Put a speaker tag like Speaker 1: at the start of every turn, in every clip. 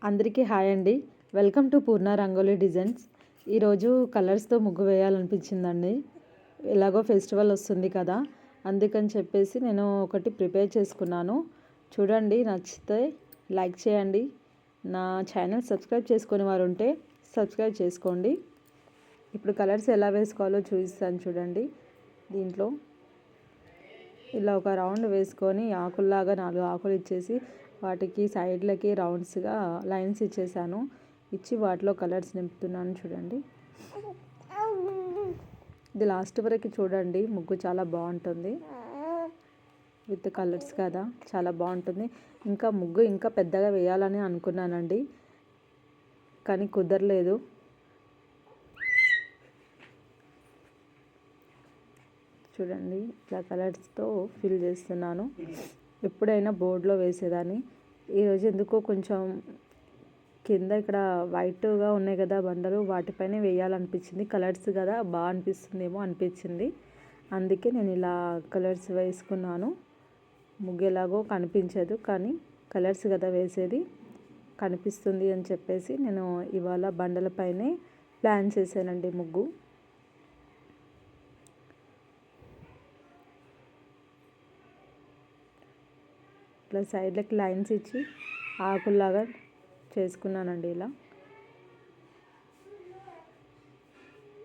Speaker 1: అందరికీ హాయ్ అండి. Welcome to Purna rangoli designs. ఈరోజు కలర్స్తో ముగ్గు వేయాలనిపించిందండి. ఎలాగో ఫెస్టివల్ వస్తుంది కదా, అందుకని చెప్పేసి నేను ఒకటి ప్రిపేర్ చేసుకున్నాను. చూడండి, నచ్చితే లైక్ చేయండి. నా ఛానల్ సబ్స్క్రైబ్ చేసుకునే వారు ఉంటే సబ్స్క్రైబ్ చేసుకోండి. ఇప్పుడు కలర్స్ ఎలా వేసుకోవాలో చూపిస్తాను చూడండి. దీంట్లో ఇలా ఒక రౌండ్ వేసుకొని ఆకుల్లాగా 4 ఆకులు ఇచ్చేసి వాటికి సైడ్లకి రౌండ్స్గా లైన్స్ ఇచ్చేసాను. ఇచ్చి వాటిలో కలర్స్ నింపుతున్నాను చూడండి. ఇది లాస్ట్ వరకు చూడండి, ముగ్గు చాలా బాగుంటుంది. విత్ కలర్స్ కదా, చాలా బాగుంటుంది. ఇంకా ముగ్గు ఇంకా పెద్దగా వేయాలని అనుకున్నానండి, కానీ కుదరలేదు. చూడండి, ఇలా కలర్స్తో ఫిల్ చేస్తున్నాను. ఎప్పుడైనా బోర్డులో వేసేదాన్ని, ఈరోజు ఎందుకో కొంచెం కింద ఇక్కడ వైట్గా ఉన్నాయి కదా బండలు, వాటిపైనే వేయాలనిపించింది. కలర్స్ కదా బాగా అనిపిస్తుందేమో అనిపించింది, అందుకే నేను ఇలా కలర్స్ వేసుకున్నాను. ముగ్గు ఎలాగో కనిపించదు, కానీ కలర్స్ కదా వేసేది, కనిపిస్తుంది అని చెప్పేసి నేను ఇవాళ బండలపైనే ప్లాన్ చేశానండి ముగ్గు. ఇట్లా సైడ్లకి లైన్స్ ఇచ్చి ఆకుల్లాగా చేసుకున్నానండి. ఇలా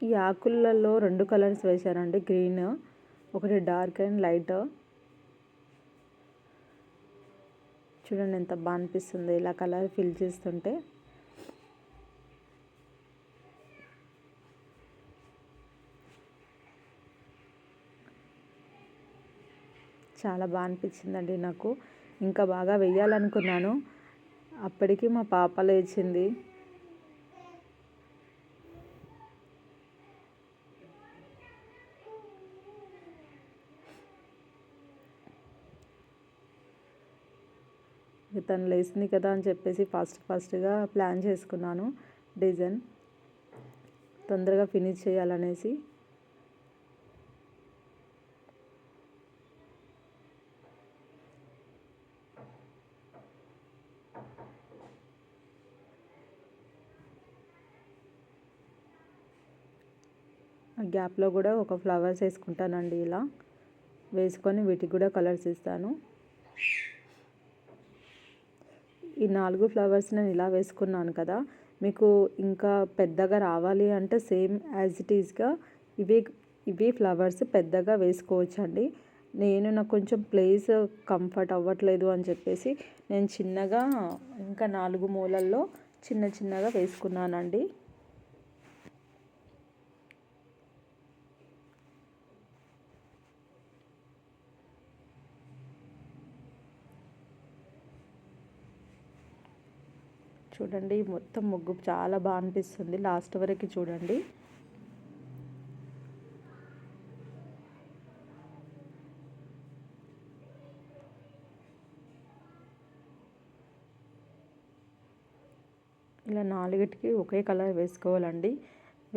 Speaker 1: ఈ ఆకులలో 2 కలర్స్ వేశానండి, గ్రీన్ ఒకటి, డార్క్ అండ్ లైట్. చూడండి ఎంత బాగా అనిపిస్తుంది ఇలా కలర్ ఫిల్ చేస్తుంటే. చాలా బాగా అనిపించిందండి నాకు. ఇంకా బాగా వేయాలనుకున్నాను, అప్పటికి మా పాప లేచింది. తను లేచింది కదా అని చెప్పేసి ఫాస్ట్గా ప్లాన్ చేసుకున్నాను డిజైన్, తొందరగా ఫినిష్ చేయాలనేసి. గ్యాప్లో కూడా ఒక ఫ్లవర్స్ వేసుకుంటానండి. ఇలా వేసుకొని వీటికి కూడా కలర్స్ ఇస్తాను. ఈ 4 ఫ్లవర్స్ నేను ఇలా వేసుకున్నాను కదా, మీకు ఇంకా పెద్దగా రావాలి అంటే సేమ్ యాజ్ ఇట్ ఈస్గా ఇవి ఫ్లవర్స్ పెద్దగా వేసుకోవచ్చండి. నాకు కొంచెం ప్లేస్ కంఫర్ట్ అవ్వట్లేదు అని చెప్పేసి నేను చిన్నగా ఇంకా 4 మూలల్లో చిన్నగా వేసుకున్నానండి. చూడండి, మొత్తం ముగ్గు చాలా బాగా అనిపిస్తుంది. లాస్ట్ వరకు చూడండి. ఇలా 4టికి ఒకే కలర్ వేసుకోవాలండి.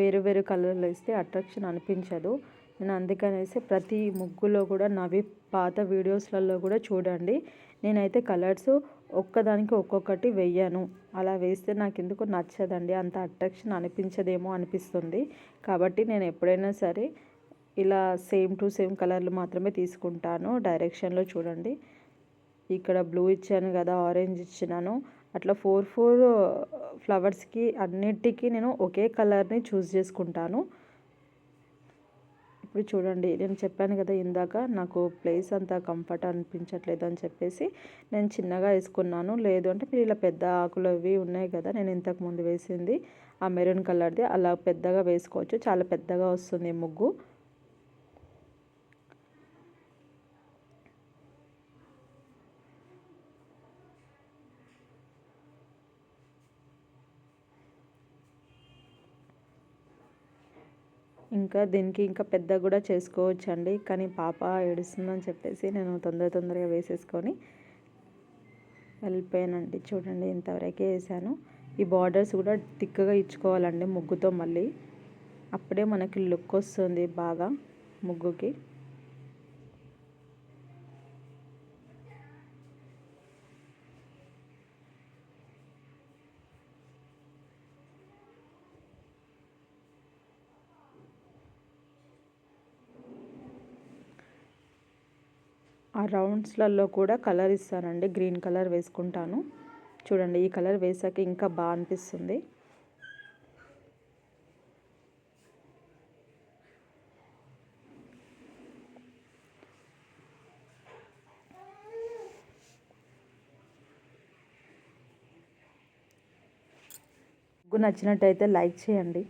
Speaker 1: వేరు కలర్లు వేస్తే అట్రాక్షన్ అనిపించదు. నేను అందుకనేసి ప్రతి ముగ్గులో కూడా నవి పాత వీడియోస్లలో కూడా చూడండి, నేనైతే కలర్స్ ఒక్కదానికి ఒక్కొక్కటి వెయ్యను. అలా వేస్తే నాకు ఎందుకు నచ్చదండి, అంత అట్రాక్షన్ అనిపించదేమో అనిపిస్తుంది. కాబట్టి నేను ఎప్పుడైనా సరే ఇలా సేమ్ టు సేమ్ కలర్లు మాత్రమే తీసుకుంటాను. డైరెక్షన్లో చూడండి, ఇక్కడ బ్లూ ఇచ్చాను కదా, ఆరెంజ్ ఇచ్చినాను, అట్లా 4 ఫ్లవర్స్కి అన్నిటికీ నేను ఒకే కలర్ని చూస్ చేసుకుంటాను. ఇప్పుడు చూడండి, నేను చెప్పాను కదా ఇందాక, నాకు ప్లేస్ అంతా కంఫర్ట్ అనిపించట్లేదు అని చెప్పేసి నేను చిన్నగా వేసుకున్నాను. లేదు అంటే మీరు ఇలా పెద్ద ఆకులు అవి ఉన్నాయి కదా, నేను ఇంతకుముందు వేసింది ఆ మెరూన్ కలర్ది, అలా పెద్దగా వేసుకోవచ్చు. చాలా పెద్దగా వస్తుంది ముగ్గు. ఇంకా దీనికి ఇంకా పెద్ద కూడా చేసుకోవచ్చు అండి, కానీ పాప ఏడుస్తుందని చెప్పేసి నేను తొందరగా వేసేసుకొని వెళ్ళిపోయానండి. చూడండి, ఇంతవరకే వేసాను. ఈ బార్డర్స్ కూడా థిక్గా ఇచ్చుకోవాలండి ముగ్గుతో, మళ్ళీ అప్పుడే మనకి లుక్ వస్తుంది బాగా ముగ్గుకి. ఆ రౌండ్స్లలో కూడా కలర్ ఇస్తానండి, గ్రీన్ కలర్ వేసుకుంటాను. చూడండి ఈ కలర్ వేసాక ఇంకా బాగా అనిపిస్తుంది. నచ్చినట్టయితే లైక్ చేయండి.